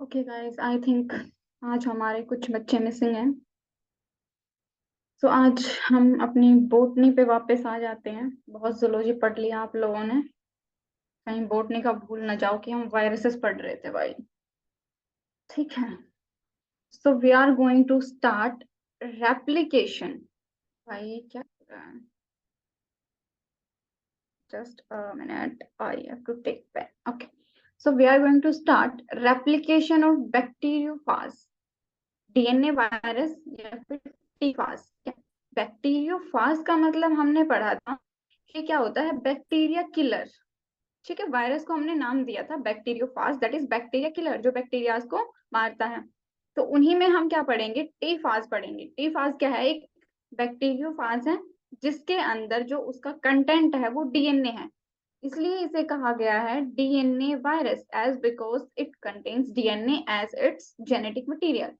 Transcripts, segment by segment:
Okay guys, I think आज हमारे कुछ बच्चे मिसिंग हैं। तो आज हम अपनी बोटनी पे वापस आ जाते हैं। बहुत जूलॉजी पढ़ लिया आप लोगों ने। कहीं बोटनी का भूल ना जाओ कि हम वायरसेस पढ़ रहे थे भाई। ठीक है। So we are going to start replication. भाई ये क्या कर रहा है? Just a minute, I have to take back. Okay, so we are going to start replication of bacteriophage, DNA virus या फिर टीफास। बैक्टीरियोफाज का मतलब हमने पढ़ा था कि क्या होता है, बैक्टीरिया किलर। ठीक है, वायरस को हमने नाम दिया था bacteriophage, that is bacteria killer, जो बैक्टीरिया को मारता है। तो उन्हीं में हम क्या पढ़ेंगे, टीफाज पढ़ेंगे। टीफाज क्या है? एक बैक्टीरियोफाज है जिसके अंदर जो उसका कंटेंट है वो डीएनए है। इसलिए इसे कहा गया है DNA virus, as because it contains DNA as its genetic material.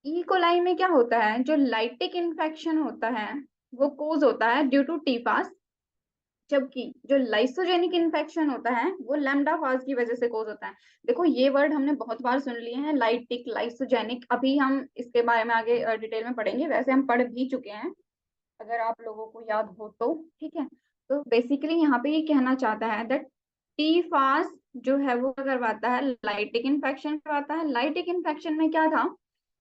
E coli में क्या होता है, जो लाइटिक इन्फेक्शन होता है वो कोज होता है ड्यू टू टीफास, जबकि जो लाइसोजेनिक इन्फेक्शन होता है वो लैम्डा फाज की वजह से कोज होता है। देखो ये वर्ड हमने बहुत बार सुन लिए हैं, लाइटिक, लाइसोजेनिक। अभी हम इसके बारे में आगे डिटेल में पढ़ेंगे, वैसे हम पढ़ भी चुके हैं अगर आप लोगों को याद हो तो। ठीक है, तो बेसिकली यहाँ पे ये कहना चाहता है दैट टीफास जो है वो करवाता है, लाइटिक इन्फेक्शन करवाता है। लाइटिक इन्फेक्शन में क्या था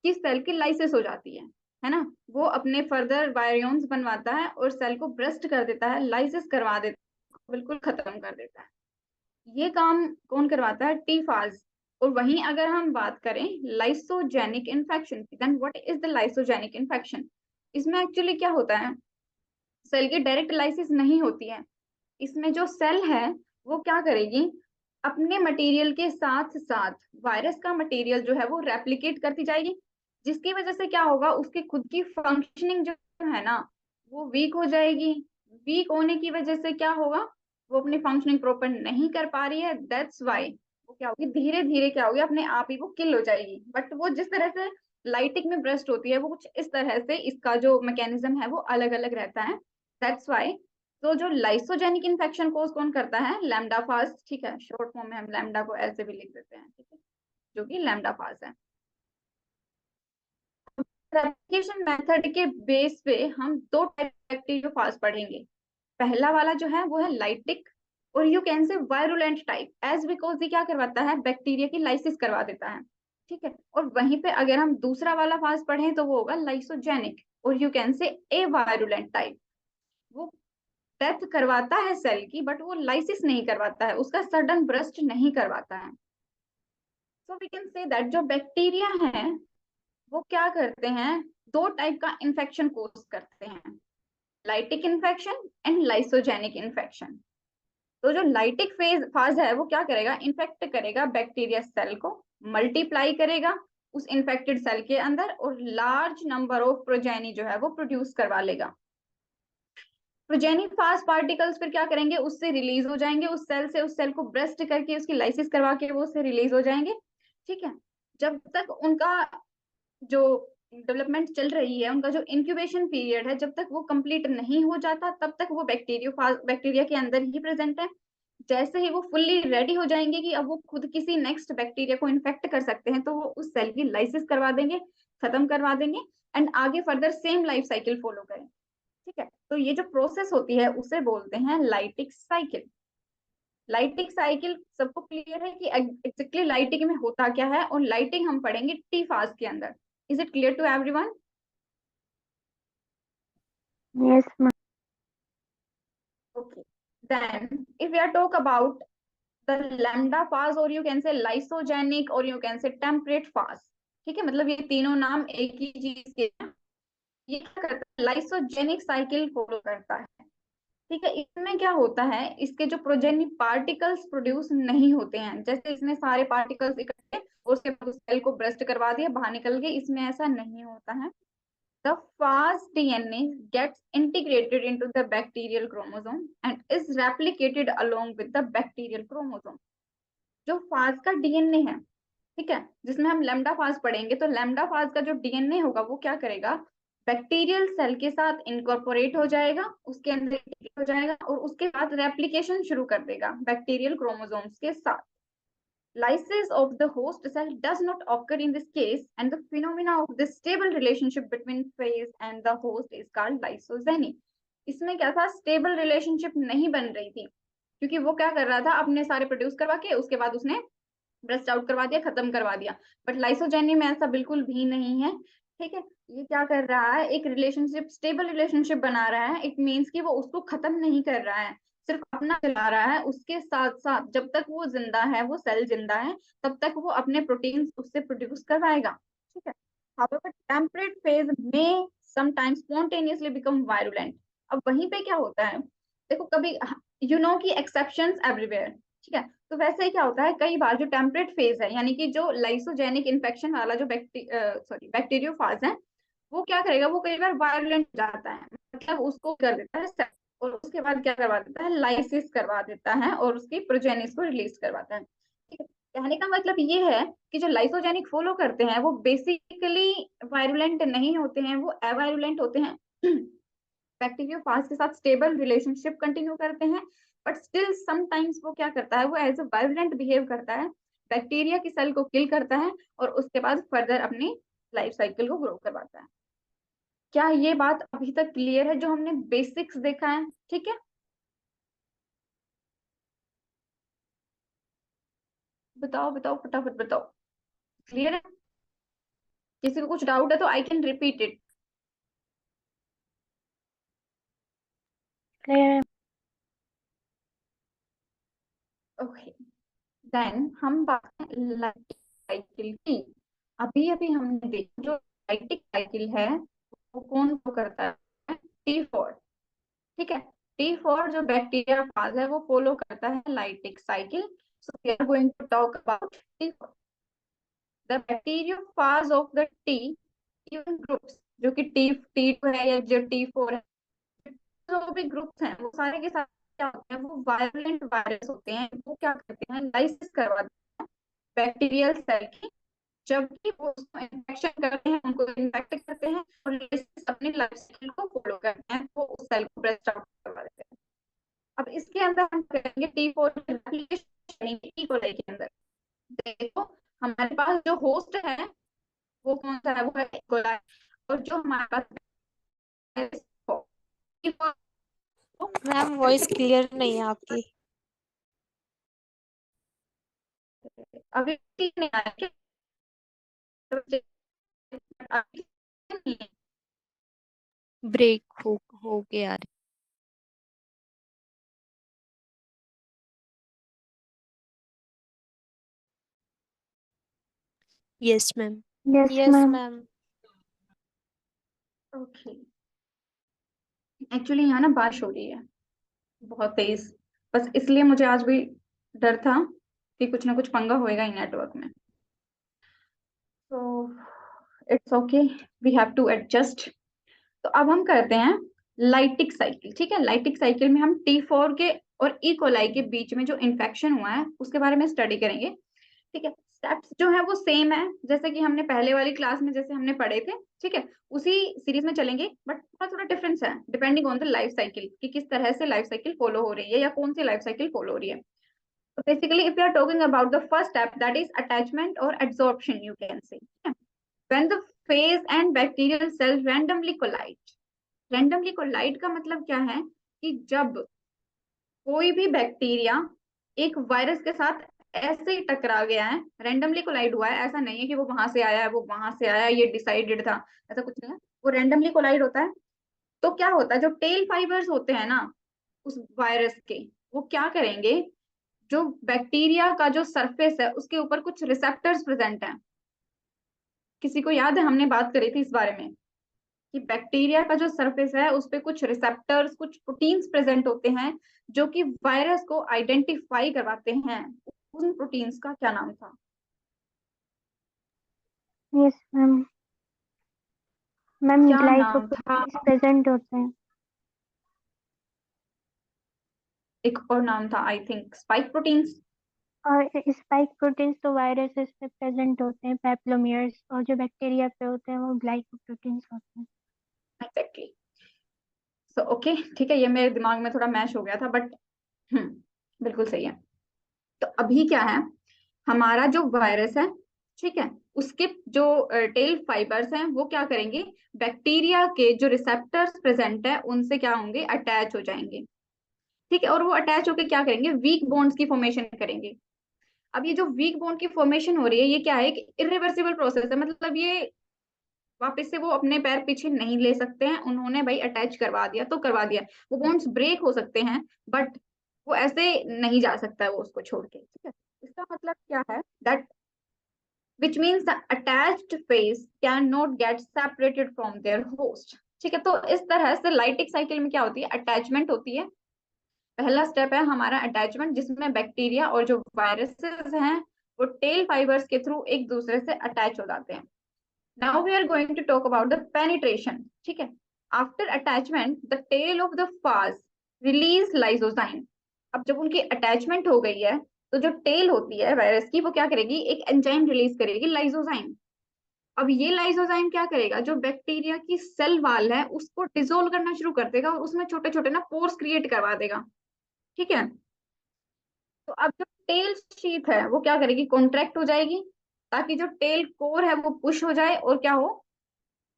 कि सेल की लाइसिस हो जाती है ना। वो अपने फर्दर वायरियोन्स बनवाता है और सेल को ब्रस्ट कर देता है, लाइसिस करवा देता है, बिल्कुल खत्म कर देता है। ये काम कौन करवाता है? टीफाज। और वहीं अगर हम बात करें लाइसोजेनिक इन्फेक्शन की, then what is the lysogenic infection? इसमें एक्चुअली क्या होता है, सेल की डायरेक्ट लाइसिस नहीं होती है। इसमें जो सेल है वो क्या करेगी, अपने मटेरियल के साथ साथ वायरस का मटेरियल जो है वो रेप्लिकेट करती जाएगी, जिसकी वजह से क्या होगा, उसकी खुद की फंक्शनिंग जो है ना वो वीक हो जाएगी। वीक होने की वजह से क्या होगा, वो अपनी फंक्शनिंग प्रॉपर नहीं कर पा रही है, दैट्स वाई वो क्या होगी, धीरे धीरे क्या होगी, अपने आप ही वो किल हो जाएगी। बट वो जिस तरह से लाइटिक में ब्रस्ट होती है वो कुछ इस तरह से, इसका जो मैकेनिज्म है वो अलग अलग रहता है, दैट्स वाई। तो जो लाइसोजेनिक इन्फेक्शन कोज कौन करता है? Lambda fast. ठीक है, शॉर्ट फॉर्म में हम लैम्डा को ऐसे भी लिख देते हैं, ठीक है, जो कि लैम्डा फास्ट है। रेप्लिकेशन मेथड के बेस पे हम दो टाइप बैक्टीरियोफाज पढ़ेंगे। पहला वाला जो है वो है लाइटिक, और you can say virulent type, as because ये क्या करवाता है, बैक्टीरिया की लाइसिस करवा देता है। ठीक है, और वहीं पे अगर हम दूसरा वाला फाज पढ़ें तो वो होगा लाइसोजेनिक, और यू कैन से ए वायरुलेंट टाइप। वो डेथ करवाता है सेल की, बट वो लाइसिस नहीं करवाता है, उसका सडन ब्रस्ट नहीं करवाता है। So we can say that जो बैक्टीरिया है वो क्या करते हैं, दो टाइप का इन्फेक्शन कोज करते हैं, lytic infection and lysogenic infection. तो जो लाइटिक फेज फाज है वो क्या करेगा, इन्फेक्ट करेगा बैक्टीरिया सेल को, मल्टीप्लाई करेगा उस इन्फेक्टेड सेल के अंदर, और लार्ज नंबर ऑफ प्रोजेनी जो है वो प्रोड्यूस करवा लेगा। प्रोजेनी फास्ट पार्टिकल्स फिर क्या करेंगे, उससे रिलीज हो जाएंगे उस सेल से, उस सेल को ब्रेस्ट करके उसकी लाइसिस करवा के वो उससे रिलीज हो जाएंगे। ठीक है, जब तक उनका जो डेवलपमेंट चल रही है, उनका जो इंक्यूबेशन पीरियड है, जब तक वो कंप्लीट नहीं हो जाता तब तक वो बैक्टीरिया के अंदर ही प्रेजेंट है। जैसे ही वो फुल्ली रेडी हो जाएंगे कि अब वो खुद किसी नेक्स्ट बैक्टीरिया को इन्फेक्ट कर सकते हैं, तो वो उस सेल की लाइसिस करवा देंगे, खत्म करवा देंगे, एंड आगे further same life cycle follow करें। ठीक है, तो ये जो प्रोसेस होती है उसे बोलते हैं लाइटिक साइकिल। लाइटिक साइकिल सबको क्लियर है कि एग्जैक्टली लाइटिक में होता क्या है, और लाइटिंग हम पढ़ेंगे टी फाज के अंदर। Is it clear to everyone? Yes, ma'am. Okay, then if we are talk about the lambda phase, or you can say lysogenic, or you can say temperate phase। ठीक है, मतलब ये तीनों नाम एक ही चीज के हैं। ये क्या करता है, लाइसोजेनिक साइकिल फॉलो करता है। ठीक है, इसमें क्या होता है, इसके जो प्रोजेनी पार्टिकल्स प्रोड्यूस नहीं होते हैं, जैसे इसमें सारे पार्टिकल्स इकट्ठे और उसके बाद सेल को ब्रस्ट करवा दिया, बाहर निकल गए, इसमें ऐसा नहीं होता है। The fast DNA gets integrated into the bacterial chromosome and is replicated along with the bacterial chromosome। जो फाज का डीएनए है, ठीक है, जिसमें हम लैम्डा फाज पढ़ेंगे, तो लैम्डा फाज का जो डीएनए होगा वो क्या करेगा, बैक्टीरियल सेल के साथ इनकॉर्पोरेट हो जाएगा, उसके अंदर हो जाएगा, और उसके बाद रेप्लिकेशन शुरू कर देगा बैक्टीरियल क्रोमोसोम्स के साथ। Lysis of the host cell does not occur in this case, and the phenomena of the stable relationship between phage and the host is called lysogeny. इसमें क्या था, स्टेबल रिलेशनशिप नहीं बन रही थी, क्योंकि वो क्या कर रहा था, अपने सारे प्रोड्यूस करवा के उसके बाद उसने ब्रस्ट आउट करवा दिया, खत्म करवा दिया। बट लाइसोजेनी में ऐसा बिल्कुल भी नहीं है। ठीक है, ये क्या कर रहा है, एक रिलेशनशिप, स्टेबल रिलेशनशिप बना रहा है। इट मीन्स कि वो उसको खत्म नहीं कर रहा है, सिर्फ अपना चला रहा है। उसके साथ साथ जब तक वो जिंदा है, वो सेल जिंदा है, तब तक वो अपने प्रोटीन उससे प्रोड्यूस करवाएगा। ठीक है, however temperate phase may sometimes spontaneously become virulent। अब वहीं पे क्या होता है, देखो कभी, यू नो कि एक्सेप्शंस एवरीवेयर। ठीक है, तो वैसे ही क्या होता है, कई बार जो टेम्परेट फेज है, यानी कि जो लाइसोजेनिक इन्फेक्शन वाला जो बैक्टीरियोफाज है, वो क्या करेगा, वो कई बार वायलेंट हो जाता है, मतलब उसको कर देता है और उसके बाद क्या करवा देता है, लाइसिस करवा देता है और उसकी प्रोजेनिस को रिलीज करवाता है। ठीक है, कहने का मतलब ये है कि जो लाइसोजेनिक फॉलो करते हैं वो बेसिकली वायरुलेंट नहीं होते हैं, वो अवायरुलेंट होते हैं। बैक्टीरियोफाज के साथ स्टेबल रिलेशनशिप कंटिन्यू करते हैं, बट स्टिल समटाइम्स वो क्या करता है, वो एज अ वायलेंट बिहेव करता है, बैक्टीरिया की सेल को किल करता है और उसके बाद फर्दर अपनी लाइफ साइकिल को ग्रो करवाता है। क्या ये बात अभी तक क्लियर है, जो हमने बेसिक्स देखा है? ठीक है, बताओ बताओ, फटाफट बताओ, क्लियर है? किसी को कुछ डाउट है तो I can repeat it. Clear. Okay, then हम बात करें लाइटिक साइकिल की। अभी अभी हमने देखा जो लाइटिक साइकिल है, वो कौन को करता है, T4। ठीक है, T4 जो बैक्टीरिया फाज है वो फॉलो करता है lytic cycle. So we are going to talk about T4, the bacteriophage of the T even groups, जो कि T2 है या जो T4 है, जो भी ग्रुप्स हैं वो सारे के सारे क्या होते हैं, वो वायलेंट वायरस होते हैं। वो क्या करते हैं, लाइसिस करवाते हैं बैक्टीरियल सेल की, जबकि वो उसको इन्फेक्शन करते हैं, उनको इन्फेक्ट करते हैं और लाइसिस अपनी लाइफ साइकिल को फॉलो करते हैं, वो उस सेल को ब्रेस्ट आउट करवा देते हैं। अब इसके अंदर हम करेंगे T4 ई कोलाई के अंदर। देखो, हमारे पास जो होस्ट है वो कौन सा है, वो है E. coli। और जो हमारे पास है, मैम वॉइस क्लियर नहीं है आपकी। अभी ठीक नहीं आया क्या? अभी नहीं है। ब्रेक हो गया। Yes ma'am. Yes yes ma'am. Ma'am. Okay, actually यहाँ ना बारिश हो रही है बहुत तेज, बस इसलिए मुझे आज भी डर था कि कुछ ना कुछ पंगा होएगा ही नेटवर्क में। तो it's okay, we have to adjust. तो अब हम करते हैं लाइटिक साइकिल। ठीक है, लाइटिक साइकिल में हम T4 के और ई कोलाई के बीच में जो इन्फेक्शन हुआ है उसके बारे में स्टडी करेंगे। ठीक है, स्टेप्स जो है वो सेम है जैसे कि हमने पहले वाली क्लास में जैसे हमने पढ़े थे। ठीक है, उसी सीरीज में चलेंगे, बट थोड़ा थोड़ा डिफरेंस है depending on the life cycle, कि किस तरह से लाइफ साइकिल फॉलो हो रही है या कौन सी लाइफ साइकिल फॉलो हो रही है। तो basically if you are talking about the first step, that is attachment और adsorption, you can say. When the phage and bacterial cell randomly collide. Randomly collide का मतलब क्या है, कि जब कोई भी बैक्टीरिया एक वायरस के साथ ऐसे ही टकरा गया है, रैंडमली कोलाइड हुआ है, ऐसा नहीं है कि वो वहां से आया है, वो वहां से आया है, ये डिसाइडेड था, ऐसा कुछ नहीं है, वो रैंडमली कोलाइड होता है। तो क्या होता है, जो टेल फाइबर्स होते हैं ना उस वायरस के, वो क्या करेंगे, जो बैक्टीरिया का जो सरफेस है उसके ऊपर कुछ रिसेप्टर्स प्रेजेंट हैं। किसी को याद है, हमने बात करी थी इस बारे में कि बैक्टीरिया का जो सरफेस है उस पे कुछ रिसेप्टर्स, कुछ प्रोटीन्स प्रेजेंट होते हैं जो कि वायरस को आइडेंटिफाई करवाते हैं। उन प्रोटीन्स का क्या नाम था? Yes ma'am. मैम क्या नाम था? ग्लाइकोप्रोटीन्स प्रेजेंट होते हैं। एक और नाम था, आई थिंक स्पाइक प्रोटीन्स। और स्पाइक प्रोटीन्स तो वायरसेस पे प्रेजेंट होते हैं, पेप्लोमियर्स, और जो बैक्टीरिया पे होते हैं वो ग्लाइकोप्रोटीन्स होते हैं। एग्जैक्टली। सो ओके, ठीक है, ये मेरे दिमाग में थोड़ा मैश हो गया था, बट बिल्कुल सही है। तो अभी क्या है, हमारा जो वायरस है, ठीक है, उसके जो टेल फाइबर्स हैं वो क्या करेंगे, बैक्टीरिया के जो रिसेप्टर्स प्रेजेंट है उनसे क्या होंगे, अटैच हो जाएंगे। ठीक है, और वो अटैच होकर क्या करेंगे, वीक बॉन्ड्स की फॉर्मेशन करेंगे। अब ये जो वीक बॉन्ड की फॉर्मेशन हो रही है, ये क्या है, एक इरिवर्सिबल प्रोसेस है, मतलब ये वापस से वो अपने पैर पीछे नहीं ले सकते हैं, उन्होंने भाई अटैच करवा दिया तो करवा दिया। वो बॉन्ड्स ब्रेक हो सकते हैं बट वो ऐसे नहीं जा सकता है वो उसको छोड़ के। ठीक है, इसका मतलब क्या है, that which means the attached phase cannot get separated from their host। ठीक है, तो इस तरह से लाइटिक साइकिल में क्या होती है, अटैचमेंट होती है। पहला स्टेप है हमारा अटैचमेंट, जिसमें बैक्टीरिया और जो वायरसेस हैं वो टेल फाइबर्स के थ्रू एक दूसरे से अटैच हो जाते हैं। Now we are going to talk about the penetration. ठीक है, after attachment the tail of the phage release lysozyme. अब जब उनकी अटैचमेंट हो गई है तो जो टेल होती है वायरस की वो क्या करेगी, एक एंजाइम रिलीज करेगी, लाइसोजाइम। अब ये लाइसोजाइम क्या करेगा, जो बैक्टीरिया की सेल वाल है उसको डिसोल्व करना शुरू कर देगा और उसमें छोटे छोटे ना पोर्स क्रिएट करवा देगा। ठीक है, तो अब जो टेल शीथ है वो क्या करेगी, कॉन्ट्रैक्ट हो जाएगी, ताकि जो टेल कोर है वो पुश हो जाए और क्या हो,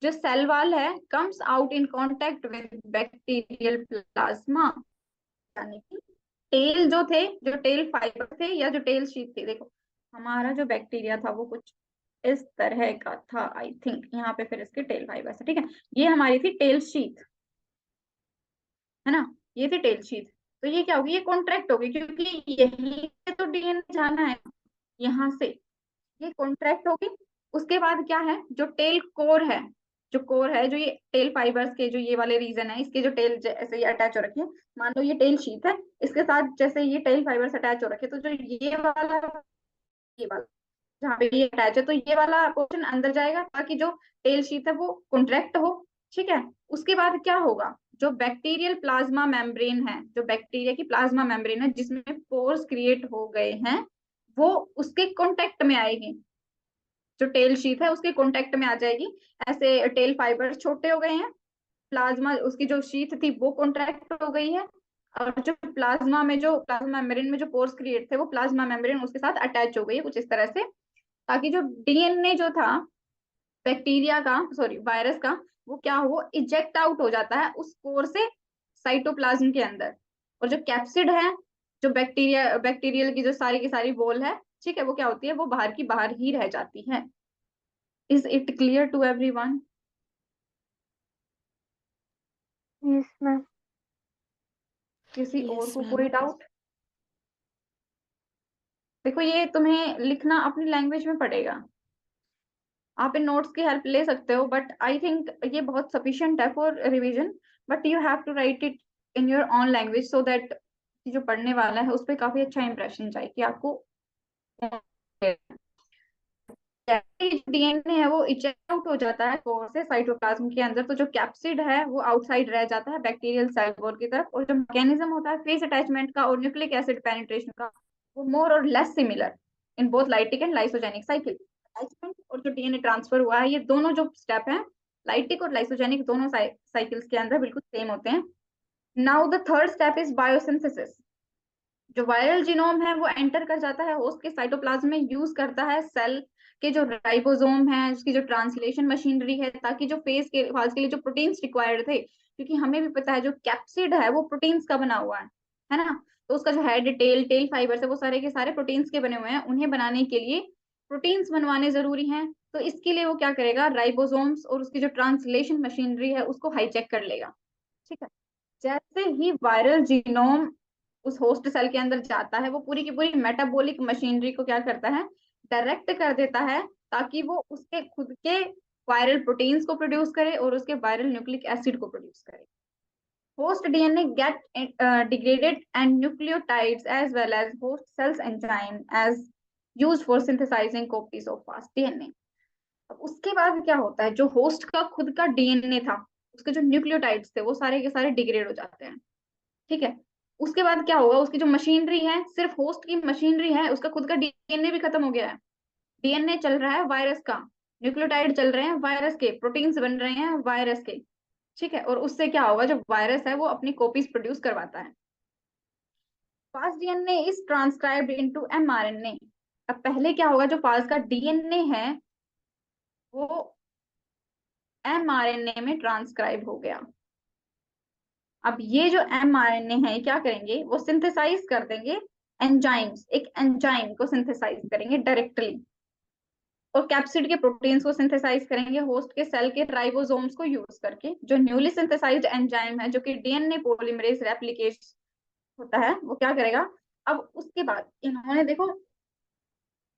जो सेल वॉल है comes out in contact with bacterial plasma. यानी कि टेल जो थे, जो टेल फाइबर थे या जो टेल शीट थी, देखो हमारा जो बैक्टीरिया था वो कुछ इस तरह का था, आई थिंक यहाँ पे फिर इसके टेल फाइबर है। ठीक है, ये हमारी थी टेल शीट, है ना, ये थी टेल शीट। तो ये क्या होगी, ये कॉन्ट्रैक्ट होगी क्योंकि यही से तो डीएनए जाना है, यहाँ से ये कॉन्ट्रैक्ट होगी। उसके बाद क्या है, जो टेल कोर है, जो कोर है, जो ये टेल फाइबर्स के जो ये वाले रीजन है, इसके जो टेल ऐसे ये अटैच हो रखे हैं, मान लो ये टेल शीट है, इसके साथ जैसे ये टेल फाइबर्स अटैच हो रखे हैं, तो जो ये वाला जहाँ पे ये अटैच है, तो ये वाला पोर्शन अंदर जाएगा ताकि जो टेल शीट है वो कॉन्ट्रैक्ट हो। ठीक है, उसके बाद क्या होगा, जो बैक्टीरियल प्लाज्मा मेम्ब्रेन है, जो बैक्टीरिया की प्लाज्मा मेम्ब्रेन है जिसमें पोर्स क्रिएट हो गए हैं, वो उसके कांटेक्ट में आएगी, जो टेल शीट है उसके कांटेक्ट में आ जाएगी। ऐसे टेल फाइबर छोटे हो गए हैं, प्लाज्मा उसकी जो शीट थी वो कॉन्ट्रैक्ट हो गई है, और जो प्लाज्मा मेम्ब्रेन में जो पोर्स क्रिएट थे वो प्लाज्मा मेम्ब्रेन उसके साथ अटैच हो गई है कुछ इस तरह से, ताकि जो डीएनए जो था बैक्टीरिया का, सॉरी वायरस का, वो क्या हो, इजेक्ट आउट हो जाता है उस कोर से साइटोप्लाज्म के अंदर। और जो कैप्सिड है, जो बैक्टीरियल की जो सारी की सारी वॉल है, ठीक है, वो क्या होती है, वो बाहर की बाहर ही रह जाती है। Is it clear to everyone? Yes ma'am. किसी और यस को मैम। कोई डाउट? देखो ये तुम्हें लिखना अपनी लैंग्वेज में पड़ेगा, आप इन नोट्स की हेल्प ले सकते हो, बट आई थिंक ये बहुत सफिशिएंट है for revision, but you have to write it in your own language so that जो पढ़ने वाला है उस पर काफी अच्छा इंप्रेशन जाए कि आपको डीएनए है वो इजेक्ट आउट हो जाता है कोर से साइटोप्लाज्म के अंदर, तो जो कैप्सिड है वो आउटसाइड रह जाता है बैक्टीरियल सेल वॉल की तरफ, और जो मैकेनिज्म होता है फेस अटैचमेंट का और न्यूक्लिक एसिड पेनिट्रेशन का, वो मोर और less similar in both lytic and lysogenic cycle. Attachment और जो डीएनए ट्रांसफर हुआ है, ये दोनों जो स्टेप हैं लाइटिक और लाइसोजेनिक दोनों साइकिल्स के अंदर बिल्कुल सेम होते हैं। Now the third step is biosynthesis. जो वायरल जीनोम है वो एंटर कर जाता है होस्ट के साइटोप्लाज्म में, यूज करता है सेल के जो राइबोसोम है उसकी जो ट्रांसलेशन मशीनरी है, ताकि जो फाज के लिए जो प्रोटीन्स रिक्वायर्ड थे, क्योंकि हमें भी पता है जो कैप्सिड है वो प्रोटीन्स का बना हुआ है ना, तो उसका जो हेड टेल फाइबर्स है वो सारे के सारे प्रोटीन्स के बने हुए हैं, उन्हें बनाने के लिए प्रोटीन्स बनवाने जरूरी हैं। तो इसके लिए वो क्या करेगा, राइबोसोम्स और उसकी जो ट्रांसलेशन मशीनरी है उसको हाईजैक कर लेगा। ठीक है, जैसे ही वायरल जीनोम उस होस्ट सेल के अंदर जाता है, वो पूरी की पूरी मेटाबॉलिक मशीनरी को क्या करता है, डायरेक्ट कर देता है, ताकि वो उसके खुद के वायरल प्रोटीन्स को प्रोड्यूस करे और उसके वायरल न्यूक्लिक एसिड को प्रोड्यूस करे। Host DNA get degraded and nucleotides as well as host cells enzyme as use for synthesising copies of phage DNA. अब उसके बाद क्या होता है, जो होस्ट का खुद का डीएनए था, उसके जो न्यूक्लियोटाइड्स थे वो सारे के सारे डिग्रेड हो जाते हैं। ठीक है, उसके बाद क्या होगा, उसकी जो मशीनरी है, सिर्फ होस्ट की मशीनरी है, उसका खुद का डीएनए भी खत्म हो गया है। डीएनए चल रहा है वायरस का, न्यूक्लियोटाइड चल रहे हैं वायरस के, प्रोटीन्स बन रहे हैं वायरस के। ठीक है, और उससे क्या होगा, जो वायरस है वो अपनी कॉपीज प्रोड्यूस करवाता है। Fast DNA is transcribed into mRNA. अब पहले क्या होगा, जो फाज का डीएनए है वो एमआरएनए में ट्रांसक्राइब हो गया। अब ये जो एमआरएनए है क्या करेंगे, वो सिंथेसाइज कर देंगे एंजाइम्स, एक एंजाइम को सिंथेसाइज करेंगे डायरेक्टली, और कैप्सिड के प्रोटीन्स को सिंथेसाइज करेंगे होस्ट के सेल के राइबोसोम्स को यूज करके। जो न्यूली सिंथेसाइज्ड एंजाइम है, जो कि डीएनए पॉलीमरेज रेप्लिकेट होता है, वो क्या करेगा। अब उसके बाद इन्होंने देखो,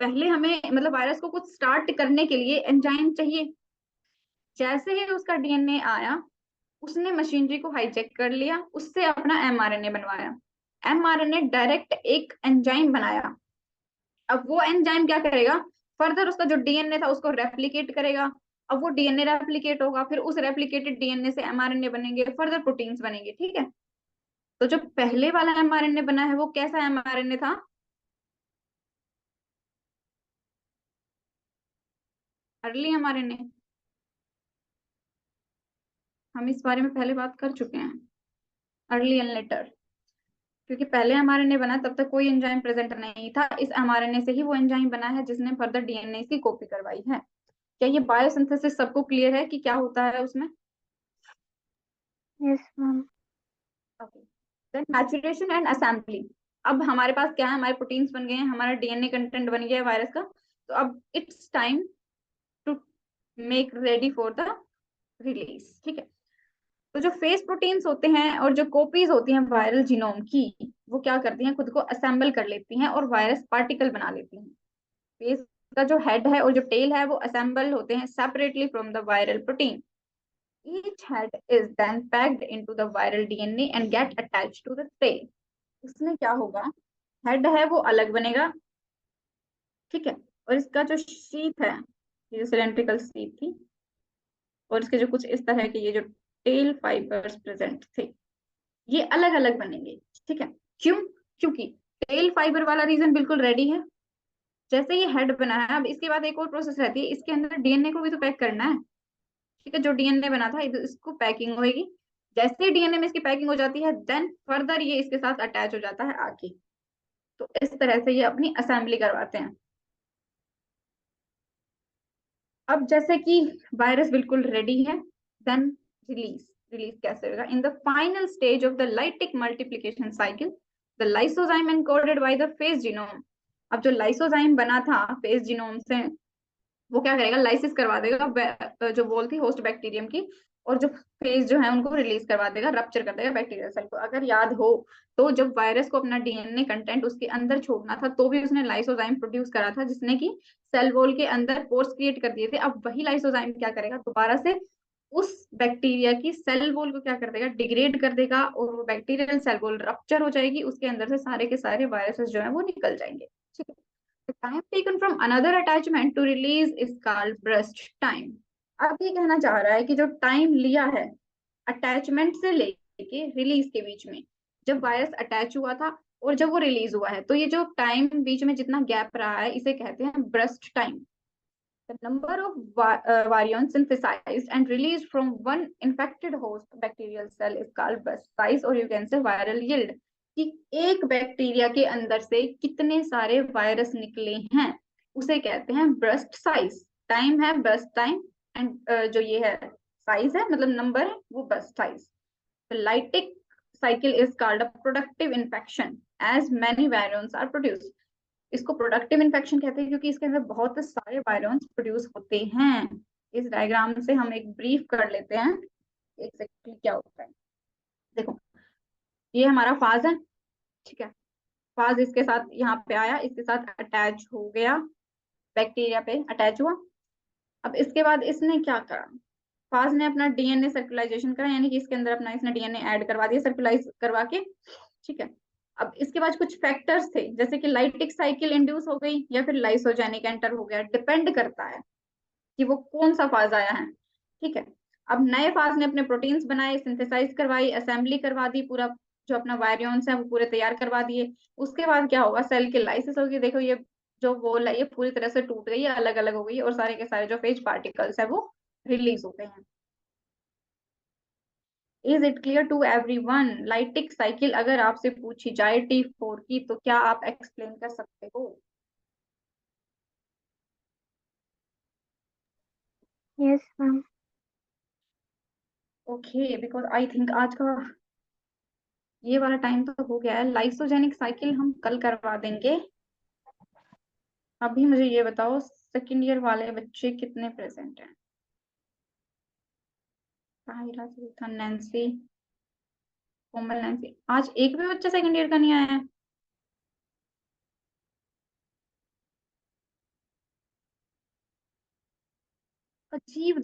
पहले हमें मतलब वायरस को कुछ स्टार्ट करने के लिए एंजाइम चाहिए। जैसे ही उसका डीएनए आया, उसने मशीनरी को हाईजैक कर लिया, उससे अपना एमआरएनए बनवाया। एमआरएनए डायरेक्ट एक एंजाइम बनाया। अब वो एंजाइम क्या करेगा, फर्दर उसका जो डीएनए था उसको रेप्लिकेट करेगा। अब वो डीएनए रेप्लिकेट होगा, फिर उस रेप्लिकेटेड डीएनए से एमआरएनए बनेंगे, फर्दर प्रोटीन्स बनेंगे, ठीक है। तो जो पहले वाला एमआरएनए बना है वो कैसा एमआरएनए था, अर्ली एमआरएनए। हम इस बारे में पहले बात कर चुके हैं, अर्ली एंड लेटर। क्योंकि पहले एमआरएनए बना तब तक कोई एंजाइम प्रेजेंट नहीं था, इस एमआरएनए से ही वो एंजाइम बना है जिसने फर्दर डीएनए की कॉपी करवाई है। क्या ये बायोसिंथेसिस सबको क्लियर है कि क्या होता है उसमें? Yes ma'am. Okay, then maturation and assembly. अब हमारे पास क्या है, हमारे प्रोटीन्स बन गए हैं, हमारा डीएनए कंटेंट बन गया है वायरस का। तो अब it's time to make ready for the release, ठीक है। तो जो फेस प्रोटीन्स होते हैं और जो कॉपीज होती हैं वायरल जीनोम की, वो क्या करती हैं, खुद को असेंबल कर लेती हैं और वायरस पार्टिकल बना लेती हैं। फेस का जो हेड है और जो टेल है वो असेंबल होते हैं separately from the viral protein. Each head is then packed into the viral DNA and get attached to the tail. इसमें क्या होगा, हेड है वो अलग बनेगा, ठीक है, और इसका जो शीथ है, ये सिलेंड्रिकल शीथ थी, और इसके जो कुछ इस तरह के ये जो टेल फाइबर्स प्रेजेंट थे, ये अलग अलग बनेंगे, ठीक है। क्यों? क्योंकि टेल फाइबर वाला रीजन बिल्कुल रेडी है। जैसे ये हेड बना है, अब इसके बाद एक और प्रोसेस रहती है, इसके अंदर डीएनए को भी तो पैक करना है, ठीक है। जो डीएनए बना था इसको पैकिंग होगी। जैसे ही डीएनए में इसकी पैकिंग हो जाती है, देन फर्दर ये इसके साथ अटैच हो जाता है आगे। तो इस तरह से ये अपनी असेंबली करवाते हैं। अब जैसे कि वायरस बिल्कुल रेडी है, देन रिलीज। रिलीज कैसे होगा, in the final stage of the lytic multiplication cycle the lysozyme encoded by the face genome. अब जो लाइसोजाइम बना था फेस जीनोम से, वो क्या करेगा, लाइसिस करवा देगा जो वॉल थी होस्ट बैक्टीरियम की, और जो फेज जो है उनको रिलीज करवा देगा, रप्चर कर देगा बैक्टीरियल सेल को। अगर याद हो तो जब वायरस को अपना डीएनए कंटेंट उसके अंदर छोड़ना था, तो भी उसने लाइसोजाइम प्रोड्यूस करा था, जिसने कि सेल वॉल के अंदर पोर्स क्रिएट कर दिए थे। अब वही लाइसोजाइम क्या करेगा, दोबारा से उस बैक्टीरिया की सेल वॉल को क्या कर देगा, डिग्रेड कर देगा, और वो बैक्टीरियल सेल वॉल रप्चर हो जाएगी, उसके अंदर से सारे के सारे वायरसेस जो है वो निकल जाएंगे, ठीक है। The time taken from another attachment to release is called burst time. अब ये कहना चाह रहा है कि जो टाइम लिया है अटैचमेंट से लेके रिलीज के बीच में, जब वायरस अटैच हुआ था और जब वो रिलीज हुआ है, तो ये जो टाइम बीच में जितना गैप रहा है, इसे कहते हैं burst time. The number of virions synthesized and released from one infected host bacterial cell is called burst size, or you can say viral yield. कि एक बैक्टीरिया के अंदर से कितने सारे वायरस निकले हैं, उसे कहते हैं burst size. टाइम है burst टाइम, एंड जो ये है साइज है, मतलब नंबर है, वो burst size. The lytic cycle is called a productive infection as many virions are produced. इसको प्रोडक्टिव इन्फेक्शन कहते हैं क्योंकि इसके अंदर बहुत सारे वायरस प्रोड्यूस होते हैं। इस डायग्राम से हम एक ब्रीफ कर लेते हैं एक्जेक्टली क्या होता है। देखो, ये हमारा फाज है, ठीक है। फाज इसके साथ यहाँ पे आया, इसके साथ अटैच हो गया, बैक्टीरिया पे अटैच हुआ। अब इसके बाद इसने क्या करा, फाज ने अपना डीएनए सर्कुलाइजेशन करा, यानी कि इसके अंदर अपना इसने डीएनए ऐड करवा दिया सर्कुलाइज करवा के, ठीक है। अब इसके बाद कुछ फैक्टर्स थे, जैसे कि लाइटिक साइकिल इंड्यूस हो गई या फिर लाइसोजेनिक एंटर हो गया, डिपेंड करता है कि वो कौन सा फाज आया है, ठीक है। अब नए फाज ने अपने प्रोटीन्स बनाए, सिंथेसाइज करवाई, असेंबली करवा दी, पूरा जो अपना वायरियंस है वो पूरे तैयार करवा दिए। उसके बाद क्या होगा, सेल की लाइसिस होगी। देखो ये जो वॉल है ये पूरी तरह से टूट गई है, अलग अलग हो गई, और सारे के सारे जो फेज पार्टिकल्स है वो रिलीज हो गए हैं। Is it clear to everyone? Lytic cycle अगर आपसे पूछी जाए T4 की, तो क्या आप एक्सप्लेन कर सकते हो? Yes, ma'am. Okay, because I think आज का ये वाला टाइम तो हो गया है। लाइसोजेनिक साइकिल हम कल करवा देंगे। अभी मुझे ये बताओ, सेकंड ईयर वाले बच्चे कितने प्रेजेंट हैं? ताहिरा, था नैन्सी, कोमल, नैन्सी। आज एक भी बच्चा सेकंड ईयर का नहीं आया है। अजीब